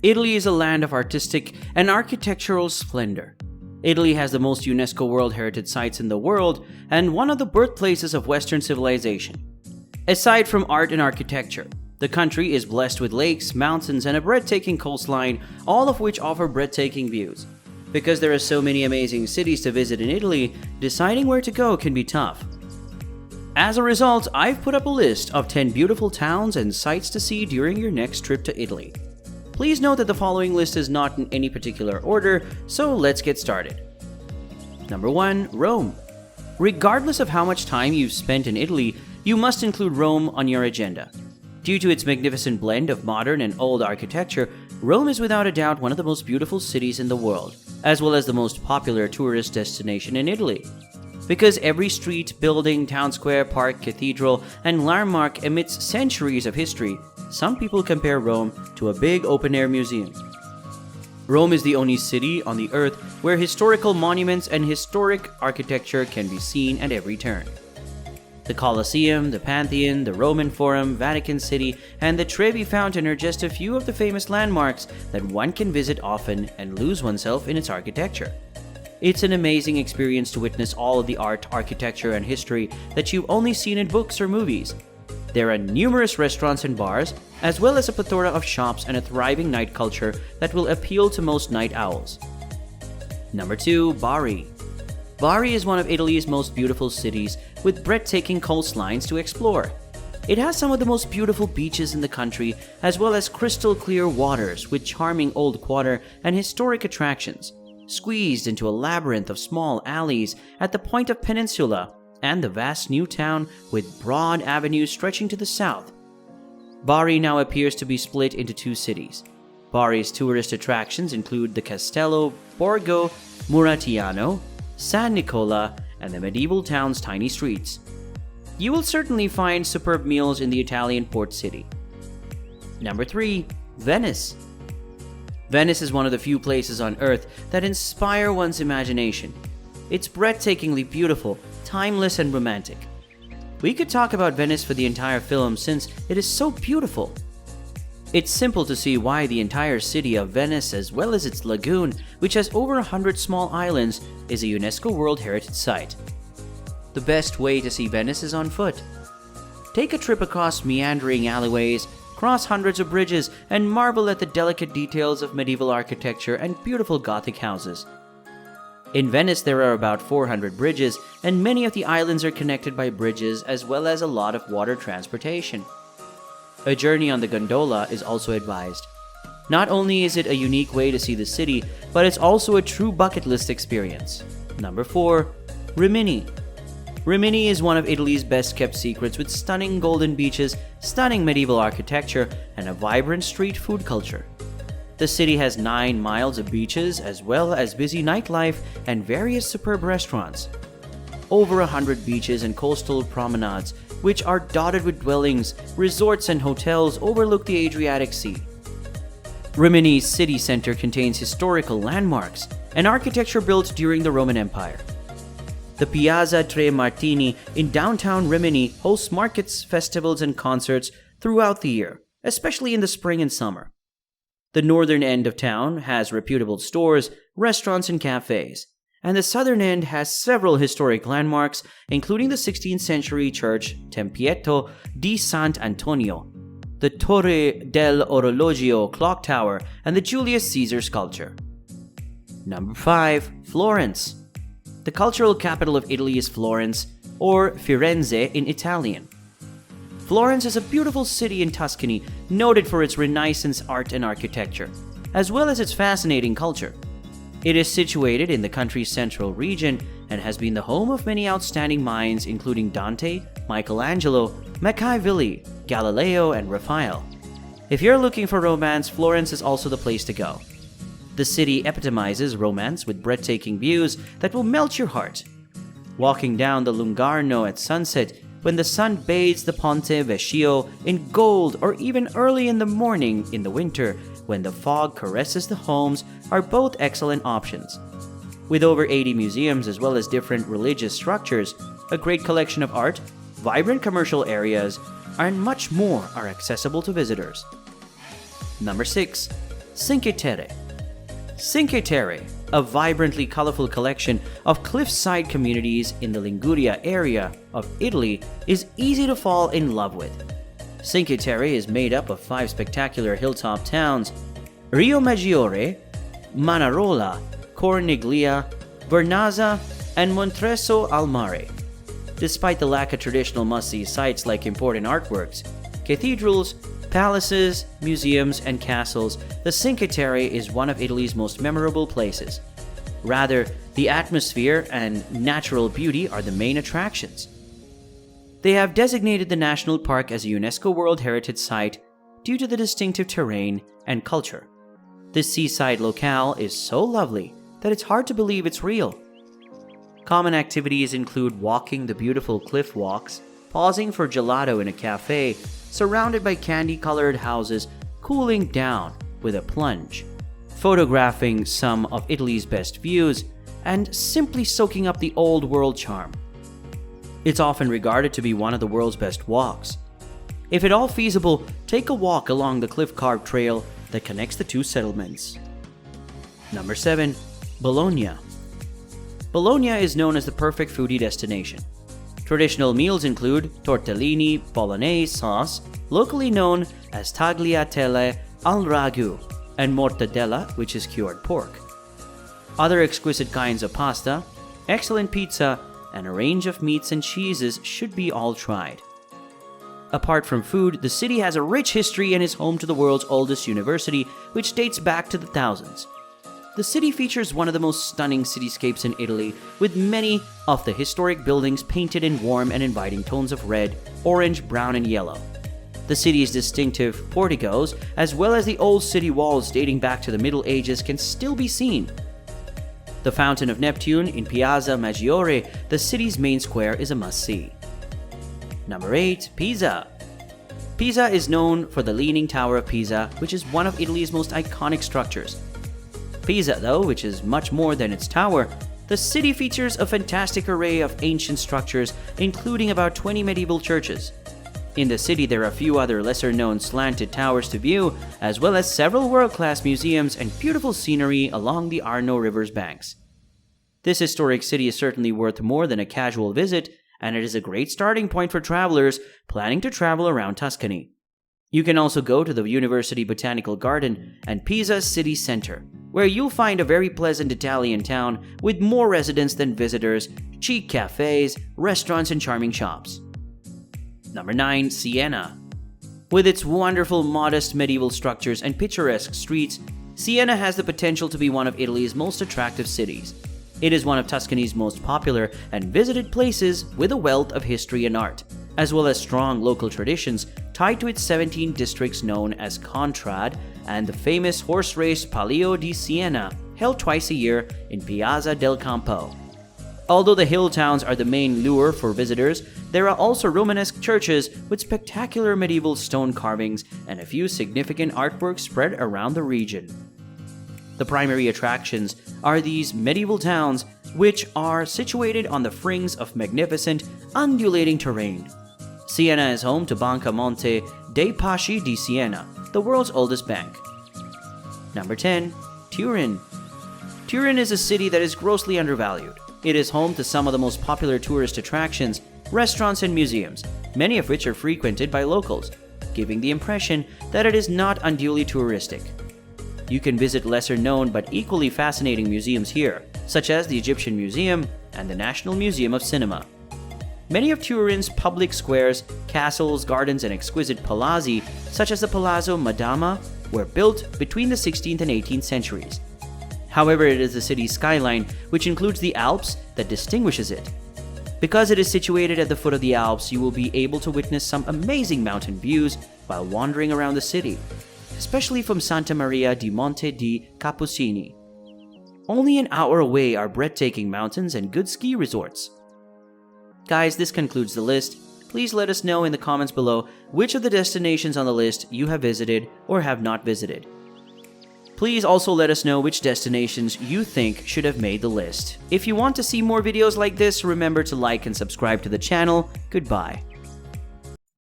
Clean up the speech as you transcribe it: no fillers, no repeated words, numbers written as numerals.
Italy is a land of artistic and architectural splendor. Italy has the most UNESCO World Heritage Sites in the world and one of the birthplaces of Western civilization. Aside from art and architecture, the country is blessed with lakes, mountains, and a breathtaking coastline, all of which offer breathtaking views. Because there are so many amazing cities to visit in Italy, deciding where to go can be tough. As a result, I've put up a list of 10 beautiful towns and sites to see during your next trip to Italy. Please note that the following list is not in any particular order, so let's get started. Number 1. Rome. Regardless of how much time you've spent in Italy, you must include Rome on your agenda. Due to its magnificent blend of modern and old architecture, Rome is without a doubt one of the most beautiful cities in the world, as well as the most popular tourist destination in Italy. Because every street, building, town square, park, cathedral, and landmark emits centuries of history, some people compare Rome to a big open-air museum. Rome is the only city on the earth where historical monuments and historic architecture can be seen at every turn. The Colosseum, the Pantheon, the Roman Forum, Vatican City, and the Trevi Fountain are just a few of the famous landmarks that one can visit often and lose oneself in its architecture. It's an amazing experience to witness all of the art, architecture, and history that you've only seen in books or movies. There are numerous restaurants and bars, as well as a plethora of shops and a thriving night culture that will appeal to most night owls. Number 2. Bari. Bari is one of Italy's most beautiful cities with breathtaking coastlines to explore. It has some of the most beautiful beaches in the country, as well as crystal clear waters with charming old quarter and historic attractions, squeezed into a labyrinth of small alleys at the point of peninsula and the vast new town with broad avenues stretching to the south. Bari now appears to be split into 2 cities. Bari's tourist attractions include the Castello Borgo Muratiano, San Nicola, and the medieval town's tiny streets. You will certainly find superb meals in the Italian port city. Number 3. Venice. Venice is one of the few places on earth that inspire one's imagination. It's breathtakingly beautiful, timeless, and romantic. We could talk about Venice for the entire film since it is so beautiful. It's simple to see why the entire city of Venice, as well as its lagoon, which has over 100 small islands, is a UNESCO World Heritage Site. The best way to see Venice is on foot. Take a trip across meandering alleyways, cross hundreds of bridges, and marvel at the delicate details of medieval architecture and beautiful Gothic houses. In Venice, there are about 400 bridges, and many of the islands are connected by bridges as well as a lot of water transportation. A journey on the gondola is also advised. Not only is it a unique way to see the city, but it's also a true bucket list experience. Number 4. Rimini. Rimini is one of Italy's best kept secrets with stunning golden beaches, stunning medieval architecture, and a vibrant street food culture. The city has 9 miles of beaches as well as busy nightlife and various superb restaurants. Over 100 beaches and coastal promenades, which are dotted with dwellings, resorts, and hotels overlook the Adriatic Sea. Rimini's city center contains historical landmarks and architecture built during the Roman Empire. The Piazza Tre Martini in downtown Rimini hosts markets, festivals, and concerts throughout the year, especially in the spring and summer. The northern end of town has reputable stores, restaurants, and cafes, and the southern end has several historic landmarks, including the 16th century church Tempietto di Sant'Antonio, the Torre dell'Orologio clock tower, and the Julius Caesar sculpture. Number 5. Florence. The cultural capital of Italy is Florence, or Firenze in Italian. Florence is a beautiful city in Tuscany, noted for its Renaissance art and architecture, as well as its fascinating culture. It is situated in the country's central region and has been the home of many outstanding minds including Dante, Michelangelo, Machiavelli, Galileo, and Raphael. If you're looking for romance, Florence is also the place to go. The city epitomizes romance with breathtaking views that will melt your heart. Walking down the Lungarno at sunset, when the sun bathes the Ponte Vecchio in gold, or even early in the morning in the winter when the fog caresses the homes, are both excellent options. With over 80 museums as well as different religious structures, a great collection of art, vibrant commercial areas, and much more are accessible to visitors. Number 6. Cinque Terre. Cinque Terre, a vibrantly colorful collection of cliffside communities in the Liguria area of Italy, is easy to fall in love with. Cinque Terre is made up of 5 spectacular hilltop towns: Riomaggiore, Manarola, Corniglia, Vernazza, and Montresso al Mare. Despite the lack of traditional must-see sites like important artworks, cathedrals, palaces, museums, and castles, the Cinque Terre is one of Italy's most memorable places. Rather, the atmosphere and natural beauty are the main attractions. They have designated the national park as a UNESCO World Heritage Site due to the distinctive terrain and culture. This seaside locale is so lovely that it's hard to believe it's real. Common activities include walking the beautiful cliff walks, pausing for gelato in a cafe, surrounded by candy-colored houses, cooling down with a plunge, photographing some of Italy's best views, and simply soaking up the old world charm. It's often regarded to be one of the world's best walks. If at all feasible, take a walk along the cliff-carved trail that connects the 2 settlements. Number 7. Bologna. Bologna is known as the perfect foodie destination. Traditional meals include tortellini bolognese sauce, locally known as tagliatelle al ragu, and mortadella, which is cured pork. Other exquisite kinds of pasta, excellent pizza, and a range of meats and cheeses should be all tried. Apart from food, the city has a rich history and is home to the world's oldest university, which dates back to the thousands. The city features one of the most stunning cityscapes in Italy, with many of the historic buildings painted in warm and inviting tones of red, orange, brown, and yellow. The city's distinctive porticos, as well as the old city walls dating back to the Middle Ages, can still be seen. The Fountain of Neptune in Piazza Maggiore, the city's main square, is a must-see. Number 8. Pisa. Pisa is known for the Leaning Tower of Pisa, which is one of Italy's most iconic structures. Pisa, though, which is much more than its tower, the city features a fantastic array of ancient structures, including about 20 medieval churches. In the city, there are a few other lesser-known slanted towers to view, as well as several world-class museums and beautiful scenery along the Arno River's banks. This historic city is certainly worth more than a casual visit, and it is a great starting point for travelers planning to travel around Tuscany. You can also go to the University Botanical Garden and Pisa's city center, where you'll find a very pleasant Italian town with more residents than visitors, chic cafes, restaurants, and charming shops. Number 9. Siena. With its wonderful, modest medieval structures and picturesque streets, Siena has the potential to be one of Italy's most attractive cities. It is one of Tuscany's most popular and visited places, with a wealth of history and art, as well as strong local traditions tied to its 17 districts known as Contrad and the famous horse race Palio di Siena, held twice a year in Piazza del Campo. Although the hill towns are the main lure for visitors, there are also Romanesque churches with spectacular medieval stone carvings and a few significant artworks spread around the region. The primary attractions are these medieval towns, which are situated on the fringes of magnificent, undulating terrain. Siena is home to Banca Monte dei Paschi di Siena, the world's oldest bank. Number 10. Turin. Turin is a city that is grossly undervalued. It is home to some of the most popular tourist attractions, restaurants, and museums, many of which are frequented by locals, giving the impression that it is not unduly touristic. You can visit lesser-known but equally fascinating museums here, such as the Egyptian Museum and the National Museum of Cinema. Many of Turin's public squares, castles, gardens, and exquisite palazzi, such as the Palazzo Madama, were built between the 16th and 18th centuries. However, it is the city's skyline, which includes the Alps, that distinguishes it. Because it is situated at the foot of the Alps, you will be able to witness some amazing mountain views while wandering around the city, especially from Santa Maria di Monte di Cappuccini. Only an hour away are breathtaking mountains and good ski resorts. Guys, this concludes the list. Please let us know in the comments below which of the destinations on the list you have visited or have not visited. Please also let us know which destinations you think should have made the list. If you want to see more videos like this, remember to like and subscribe to the channel. Goodbye.